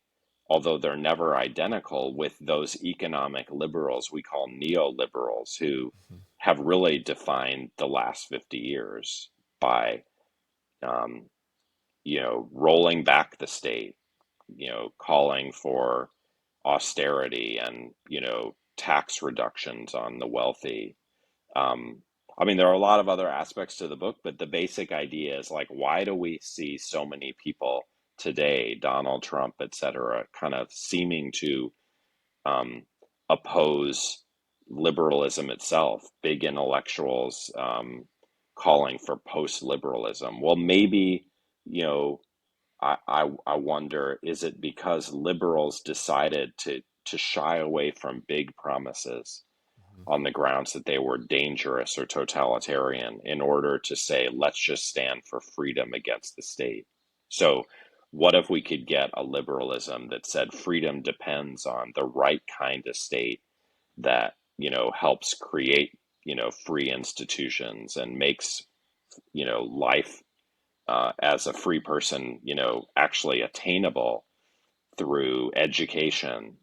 although they're never identical, with those economic liberals we call neoliberals, who have really defined the last 50 years by um, rolling back the state, calling for austerity and tax reductions on the wealthy. um, I mean, there are a lot of other aspects to the book, but the basic idea is like, why do we see so many people today, Donald Trump, et cetera, kind of seeming to um, oppose liberalism itself, big intellectuals calling for post-liberalism? Well, maybe, you know, I wonder, is it because liberals decided to shy away from big promises Mm-hmm. on the grounds that they were dangerous or totalitarian, in order to say, let's just stand for freedom against the state? So, what if we could get a liberalism that said freedom depends on the right kind of state that, helps create, free institutions and makes, life as a free person, actually attainable through education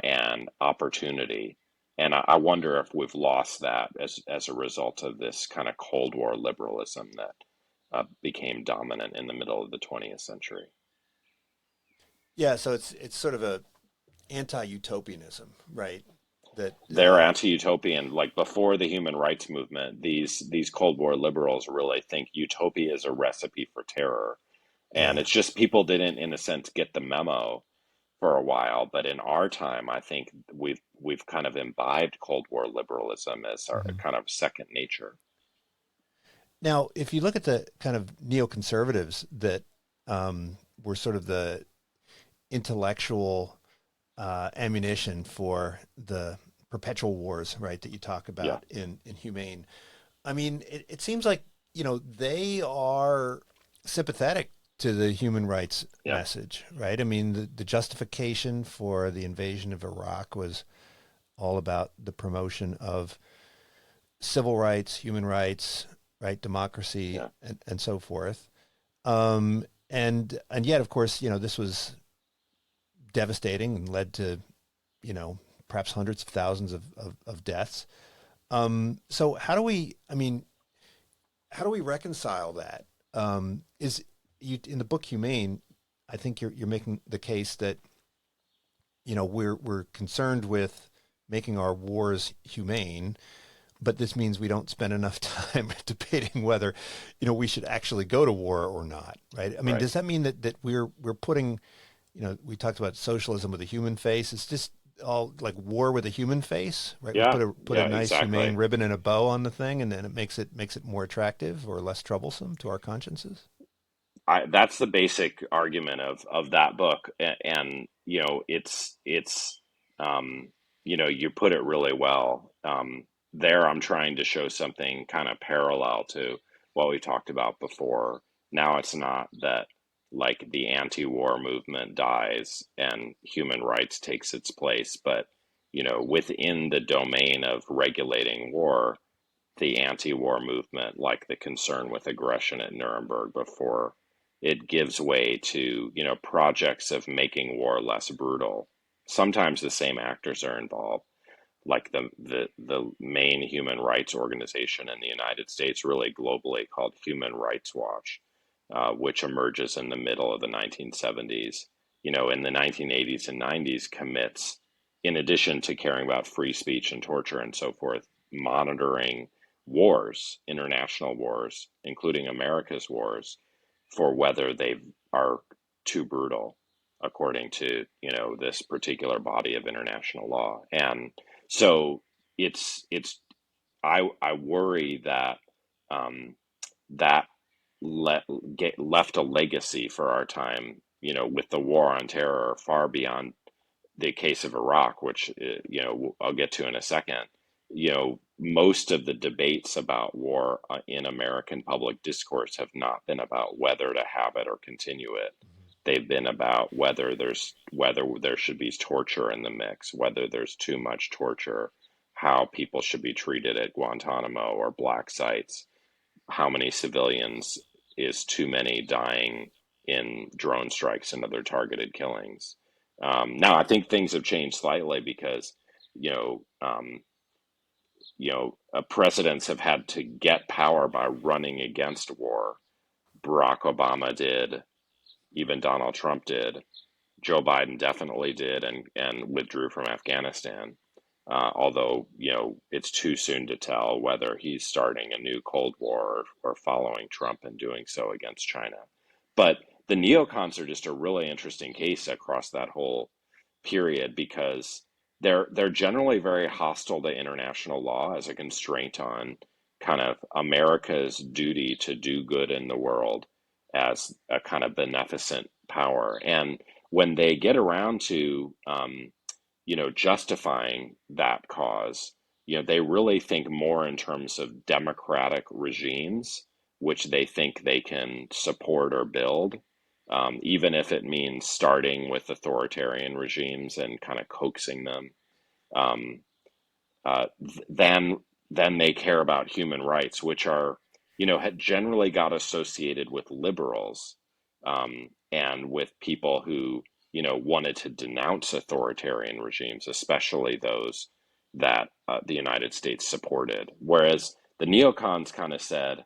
and opportunity. And I wonder if we've lost that as a result of this kind of Cold War liberalism that became dominant in the middle of the 20th century. Yeah, so it's sort of a anti-utopianism, right? That They're anti-utopian. Like before the human rights movement, these Cold War liberals really think utopia is a recipe for terror. And yeah. it's just people didn't, in a sense, get the memo for a while. But in our time, I think we've kind of imbibed Cold War liberalism as our Mhm. kind of second nature. Now, if you look at the kind of neoconservatives that were sort of the intellectual ammunition for the perpetual wars, right, that you talk Yeah. about in Humane. I mean, it seems like, they are sympathetic to the human rights Yeah. message, right? I mean, the justification for the invasion of Iraq was all about the promotion of civil rights, human rights, right, democracy, Yeah. and so forth. And yet, of course, this was devastating and led to, you know, perhaps hundreds of thousands of deaths. So how do we? I mean, how do we reconcile that? Is you in the book Humane? I think you're making the case that we're concerned with making our wars humane, but this means we don't spend enough time debating whether we should actually go to war or not, right? I mean, Right. does that mean that we're putting, we talked about socialism with a human face? It's just all like war with a human face, right? We Yeah. put a Yeah. nice humane Exactly. ribbon and a bow on the thing, and then it makes it more attractive or less troublesome to our consciences. That's the basic argument of that book, and it's you put it really well. There, I'm trying to show something kind of parallel to what we talked about before. Now, it's not that like the anti-war movement dies and human rights takes its place, but within the domain of regulating war, the anti-war movement, like the concern with aggression at Nuremberg before, it gives way to, projects of making war less brutal. Sometimes the same actors are involved, like the main human rights organization in the United States, really globally called Human Rights Watch, which emerges in the middle of the 1970s. In the 1980s and 90s, commits, in addition to caring about free speech and torture and so forth, monitoring wars, international wars, including America's wars, for whether they are too brutal, according to this particular body of international law. And so it's I worry that um, that let get left a legacy for our time, with the war on terror far beyond the case of Iraq, which I'll get to in a second. Most of the debates about war in American public discourse have not been about whether to have it or continue it. They've been about whether there should be torture in the mix, whether there's too much torture, how people should be treated at Guantanamo or black sites, how many civilians is too many dying in drone strikes and other targeted killings. Now, I think things have changed slightly because, you know, um, presidents have had to get power by running against war. Barack Obama did, even Donald Trump did. Joe Biden definitely did, and withdrew from Afghanistan. Although, it's too soon to tell whether he's starting a new Cold War or following Trump and doing so against China. But the neocons are just a really interesting case across that whole period because they're generally very hostile to international law as a constraint on kind of America's duty to do good in the world as a kind of beneficent power. And when they get around to justifying that cause, they really think more in terms of democratic regimes, which they think they can support or build, even if it means starting with authoritarian regimes and kind of coaxing them. Um, than they care about human rights, which are, had generally got associated with liberals, and with people who, wanted to denounce authoritarian regimes, especially those that the United States supported. Whereas the neocons kind of said,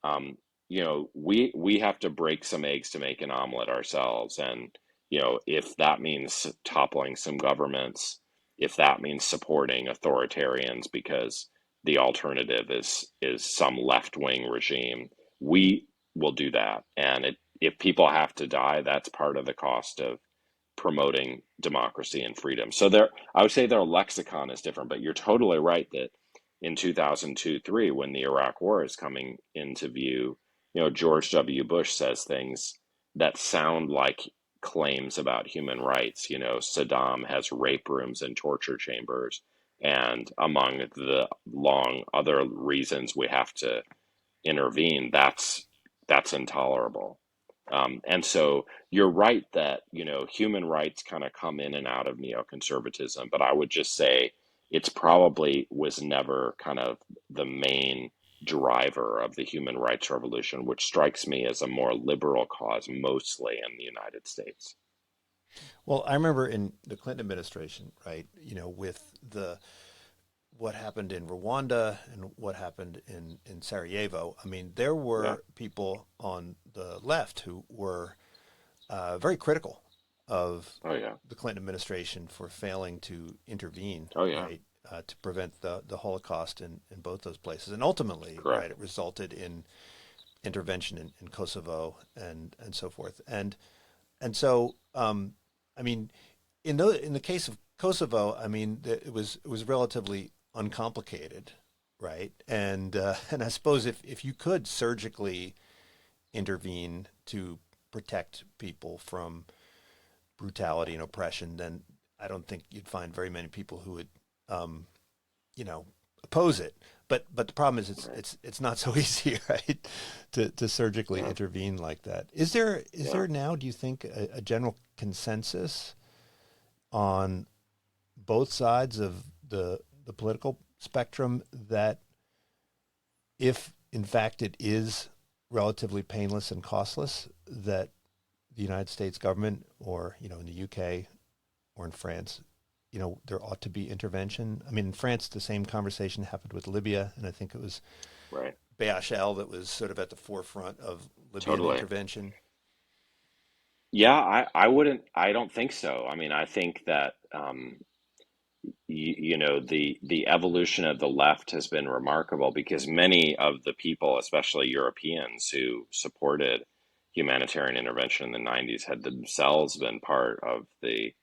um, we have to break some eggs to make an omelet ourselves, and if that means toppling some governments, if that means supporting authoritarians because the alternative is some left wing regime, we will do that. And if people have to die, that's part of the cost of promoting democracy and freedom. So I would say their lexicon is different, but you're totally right that in 2002-3, when the Iraq War is coming into view, George W. Bush says things that sound like claims about human rights. Saddam has rape rooms and torture chambers. And among the long other reasons we have to intervene, that's intolerable. And so you're right that, human rights kind of come in and out of neoconservatism, but I would just say it's probably was never kind of the main driver of the human rights revolution, which strikes me as a more liberal cause, mostly in the United States. Well, I remember in the Clinton administration, right? With the what happened in Rwanda and what happened in Sarajevo. I mean, there Yeah. were people on the left who were very critical of Oh, yeah. the Clinton administration for failing to intervene, Oh, yeah. right, to prevent the Holocaust in both those places. And ultimately, right, Correct. it resulted in intervention in Kosovo and so forth. And so, I mean, in the case of Kosovo, I mean, it was relatively uncomplicated, right? And I suppose if you could surgically intervene to protect people from brutality and oppression, then I don't think you'd find very many people who would, um, oppose it. But the problem is it's Right. it's it's not so easy, right? To surgically Yeah. intervene like that. Is there Yeah. now, do you think, a general consensus on both sides of the political spectrum that if in fact it is relatively painless and costless, that the United States government, or in the UK or in France, there ought to be intervention? I mean, in France, the same conversation happened with Libya, and I think it was Right. BHL that was sort of at the forefront of Libyan Totally. intervention. Yeah, I wouldn't, I don't think so. I mean, I think that, the evolution of the left has been remarkable because many of the people, especially Europeans who supported humanitarian intervention in the 90s, had themselves been part of the,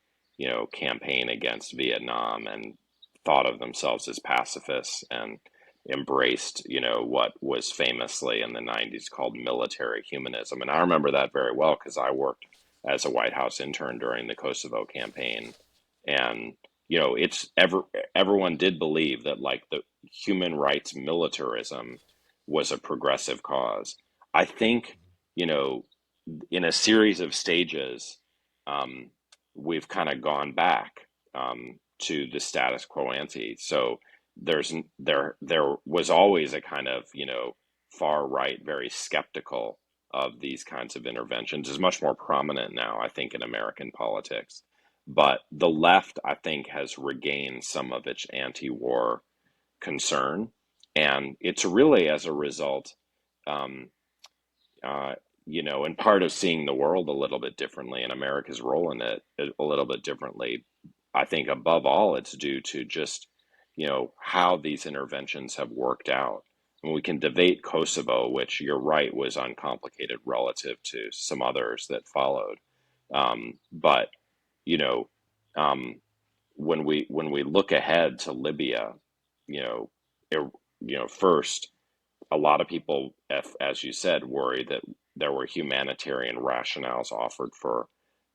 campaign against Vietnam and thought of themselves as pacifists and embraced, what was famously in the 90s called military humanism. And I remember that very well because I worked as a White House intern during the Kosovo campaign. And everyone did believe that like the human rights militarism was a progressive cause. I think, you know, in a series of stages, um, we've kind of gone back to the status quo ante. So there was always a kind of far right, very skeptical of these kinds of interventions. Is much more prominent now, I think, in American politics. But the left, I think, has regained some of its anti-war concern, and it's really as a result. Um, and part of seeing the world a little bit differently and America's role in it a little bit differently. I think above all, it's due to just, how these interventions have worked out. And we can debate Kosovo, which you're right was uncomplicated relative to some others that followed. But, you know, um, when we look ahead to Libya, you know, first a lot of people, as you said, worry that there were humanitarian rationales offered for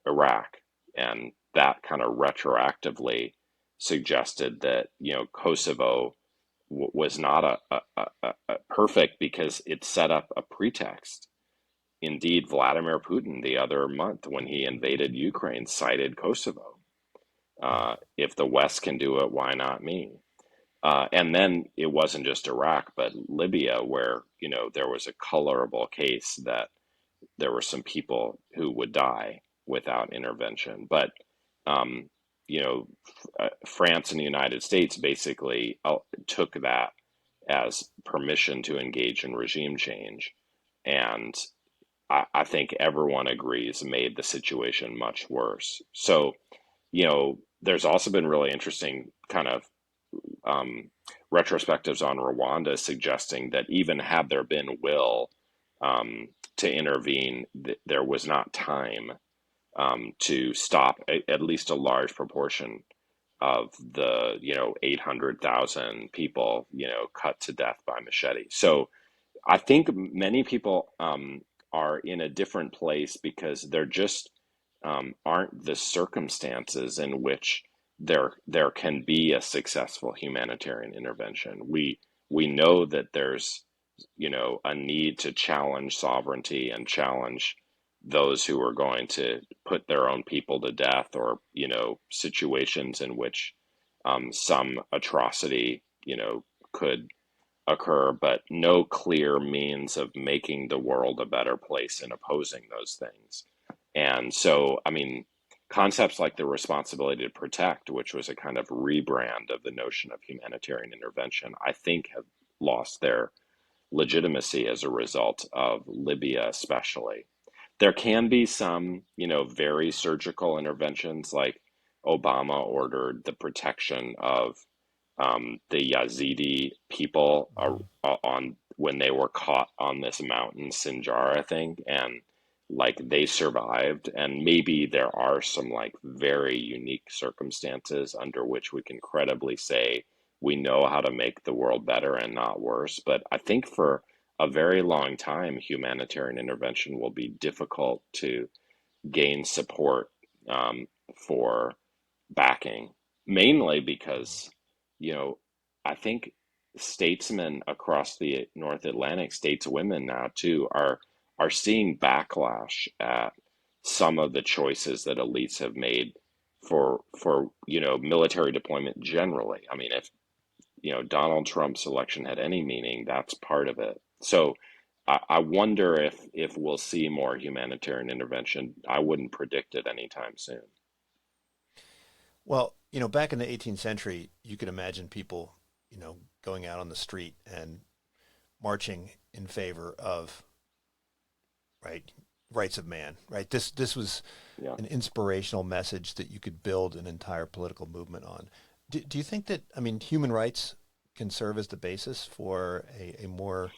Iraq, and that kind of retroactively suggested that Kosovo was not a perfect because it set up a pretext. Indeed, Vladimir Putin the other month when he invaded Ukraine cited Kosovo. If the West can do it, why not me? And then it wasn't just Iraq, but Libya, where there was a colorable case that there were some people who would die without intervention. But um, France and the United States basically took that as permission to engage in regime change, and I think everyone agrees made the situation much worse. So there's also been really interesting kind of um, retrospectives on Rwanda suggesting that even had there been will to intervene, there was not time to stop at least a large proportion of the 800,000 people cut to death by machete. So I think many people are in a different place because there just aren't the circumstances in which there can be a successful humanitarian intervention. We know that there's, a need to challenge sovereignty and challenge those who are going to put their own people to death, or situations in which some atrocity could occur, but no clear means of making the world a better place in opposing those things. And so, I mean, concepts like the responsibility to protect, which was a kind of rebrand of the notion of humanitarian intervention, I think have lost their legitimacy as a result of Libya, especially. There can be some, very surgical interventions, like Obama ordered the protection of the Yazidi people on when they were caught on this mountain, Sinjar, I think, and like they survived. And maybe there are some like very unique circumstances under which we can credibly say we know how to make the world better and not worse. But I think for a very long time, humanitarian intervention will be difficult to gain support for backing, mainly because, you know, I think statesmen across the North Atlantic, stateswomen now too, are seeing backlash at some of the choices that elites have made for military deployment generally. I mean, if Donald Trump's election had any meaning, that's part of it. So I wonder if we'll see more humanitarian intervention. I wouldn't predict it anytime soon. Well, back in the 18th century, you could imagine people, going out on the street and marching in favor of, right, rights of man, right? This was Yeah. an inspirational message that you could build an entire political movement on. Do you think that, I mean, human rights can serve as the basis for a more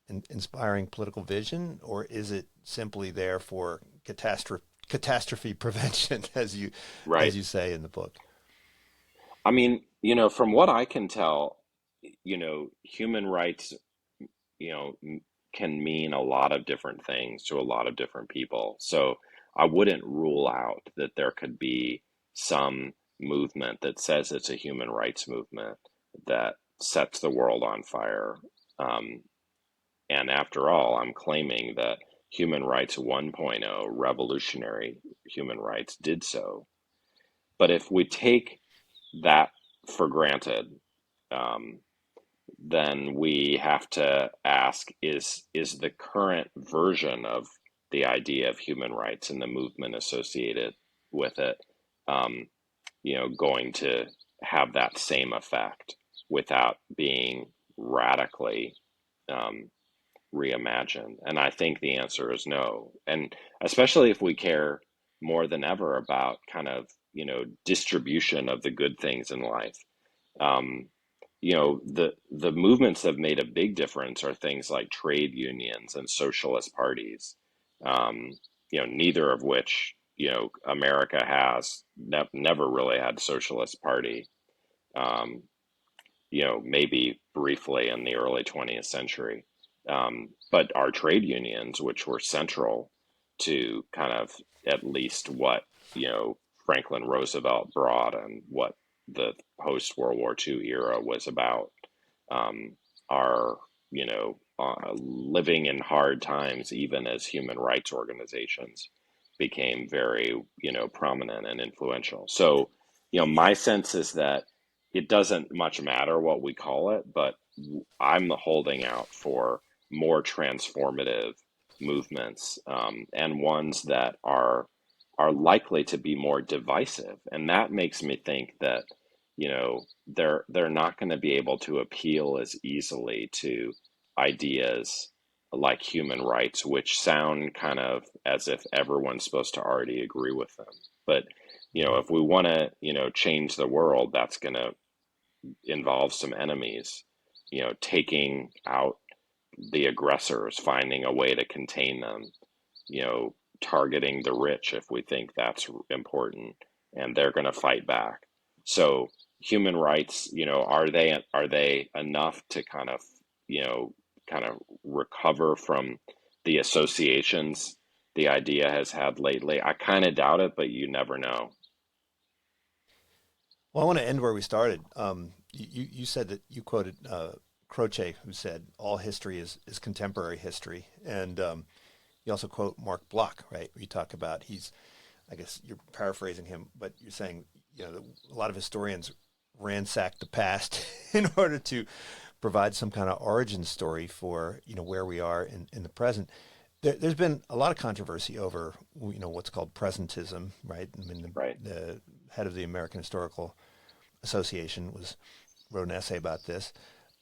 inspiring political vision, or is it simply there for catastrophe prevention, as Right. you say in the book? I mean, from what I can tell, human rights, you know, m- can mean a lot of different things to a lot of different people. So I wouldn't rule out that there could be some movement that says it's a human rights movement that sets the world on fire. Um, and after all, I'm claiming that Human Rights 1.0, revolutionary human rights, did so. But if we take that for granted, um, then we have to ask, is the current version of the idea of human rights and the movement associated with it, um, going to have that same effect without being radically um, reimagined? And I think the answer is no. And especially if we care more than ever about kind of, distribution of the good things in life. Um, the movements that have made a big difference are things like trade unions and socialist parties. Um, neither of which, America has never really had socialist party. Um, maybe briefly in the early 20th century. But our trade unions, which were central to kind of at least what, Franklin Roosevelt brought and what the post World War II era was about, are, living in hard times, even as human rights organizations became very, prominent and influential. So, my sense is that it doesn't much matter what we call it, but I'm holding out for more transformative movements, and ones that are likely to be more divisive. And that makes me think that they're not going to be able to appeal as easily to ideas like human rights, which sound kind of as if everyone's supposed to already agree with them. But if we want to change the world, that's going to involve some enemies, taking out the aggressors, finding a way to contain them, targeting the rich if we think that's important, and they're going to fight back. So human rights, are they enough to kind of, recover from the associations the idea has had lately? I kind of doubt it, but you never know. Well, I want to end where we started. You said that you quoted Croce, who said all history is contemporary history, and you also quote Mark Bloch, right? You talk about I guess you're paraphrasing him, but you're saying a lot of historians ransack the past in order to provide some kind of origin story for where we are in the present. There's been a lot of controversy over what's called presentism, right? I mean, Right. the head of the American Historical Association wrote an essay about this.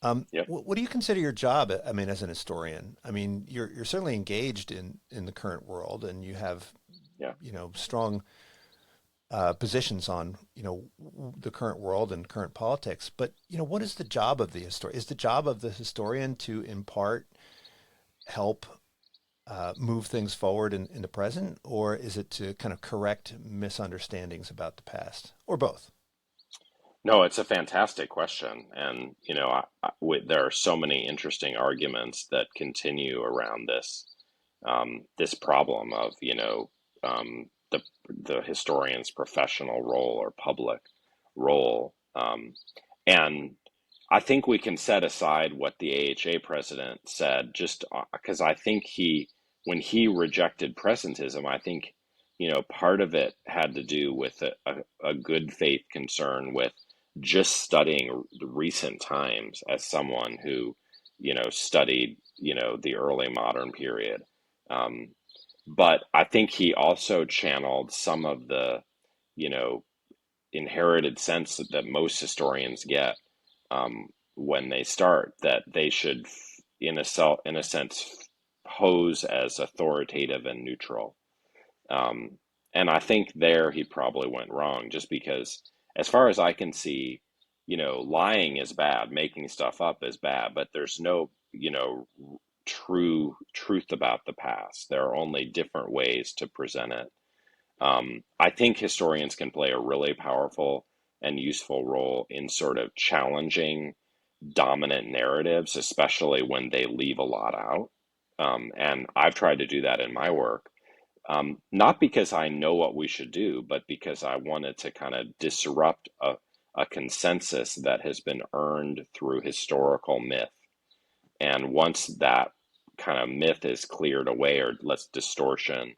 Yep. What do you consider your job? I mean, as an historian, I mean, you're certainly engaged in the current world, and you have Yeah. strong positions on the current world and current politics. But what is the job of the historian? Is the job of the historian to impart help move things forward in the present, or is it to kind of correct misunderstandings about the past, or both? No, it's a fantastic question, and there are so many interesting arguments that continue around this problem of the historian's professional role or public role, and I think we can set aside what the AHA president said, just because I think when he rejected presentism, I think part of it had to do with a good faith concern with just studying the recent times as someone who studied the early modern period. Um, but I think he also channeled some of the, you know, inherited sense that most historians get when they start, that they should, in a sense, pose as authoritative and neutral. Um, and I think there he probably went wrong, just because, as far as I can see, lying is bad, making stuff up is bad, but there's no, true truth about the past. There are only different ways to present it. I think historians can play a really powerful and useful role in sort of challenging dominant narratives, especially when they leave a lot out. And I've tried to do that in my work, not because I know what we should do, but because I wanted to kind of disrupt a consensus that has been earned through historical myth. And once that kind of myth is cleared away or less distortion,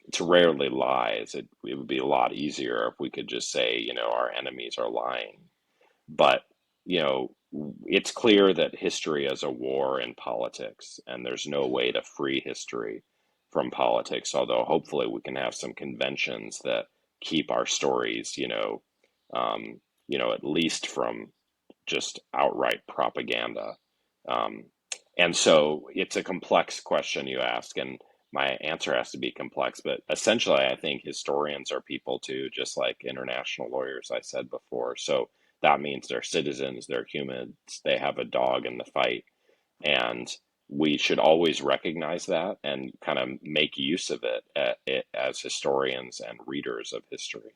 it's rarely lies. It would be a lot easier if we could just say, our enemies are lying. But, you know, it's clear that history is a war in politics, and there's no way to free history from politics, although hopefully we can have some conventions that keep our stories, at least from just outright propaganda. Um, and so it's a complex question you ask, and my answer has to be complex. But essentially, I think historians are people too, just like international lawyers, I said before. So that means they're citizens, they're humans, they have a dog in the fight. And we should always recognize that and kind of make use of it as historians and readers of history.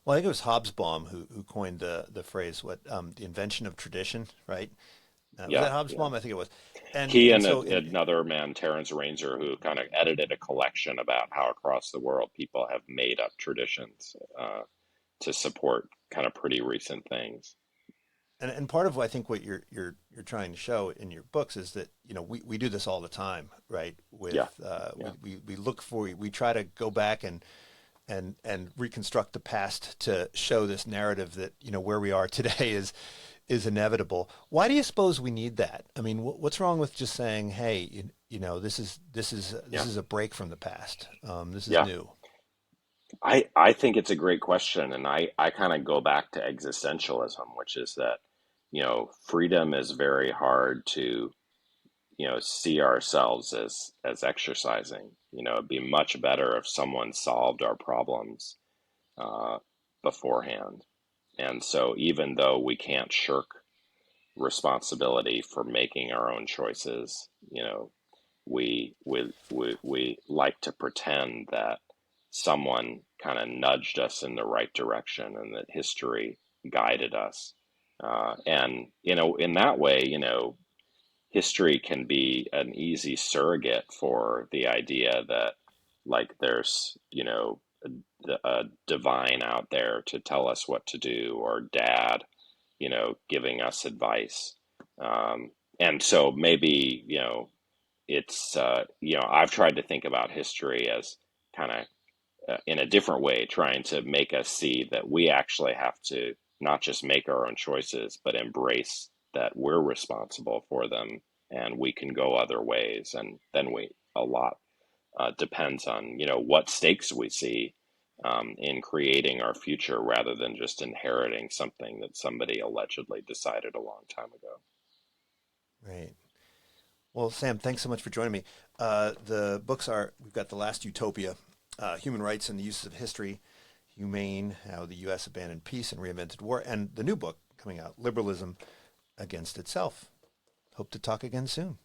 Well, I think it was Hobsbawm who coined the phrase, what the invention of tradition, right? Was Yeah, that yeah. Hobsbawm? I think it was. And He and and so another man, Terence Ranger, who kind of edited a collection about how across the world people have made up traditions to support kind of pretty recent things. and part of I think what you're trying to show in your books is that we do this all the time, right? Yeah, With yeah, we look for we try to go back and reconstruct the past to show this narrative that where we are today is inevitable. Why do you suppose we need that? I mean, what's wrong with just saying, hey, this yeah, is a break from the past. This is yeah. new. I think it's a great question, and I kind of go back to existentialism, which is that freedom is very hard to see ourselves as exercising. It'd be much better if someone solved our problems uh, beforehand. And so, even though we can't shirk responsibility for making our own choices, we like to pretend that someone kind of nudged us in the right direction and that history guided us. And in that way, history can be an easy surrogate for the idea that, like, there's a divine out there to tell us what to do, or dad, giving us advice. And so maybe, it's, I've tried to think about history as kind of in a different way, trying to make us see that we actually have to not just make our own choices, but embrace that we're responsible for them and we can go other ways. And then a lot depends on, what stakes we see in creating our future rather than just inheriting something that somebody allegedly decided a long time ago. Right. Well, Sam, thanks so much for joining me. The books we've got The Last Utopia, Human Rights and the Uses of History, Humane, How the U.S. Abandoned Peace and Reinvented War, and the new book coming out, Liberalism Against Itself. Hope to talk again soon.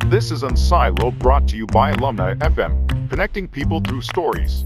This is Unsiloed, brought to you by Alumni FM, connecting people through stories.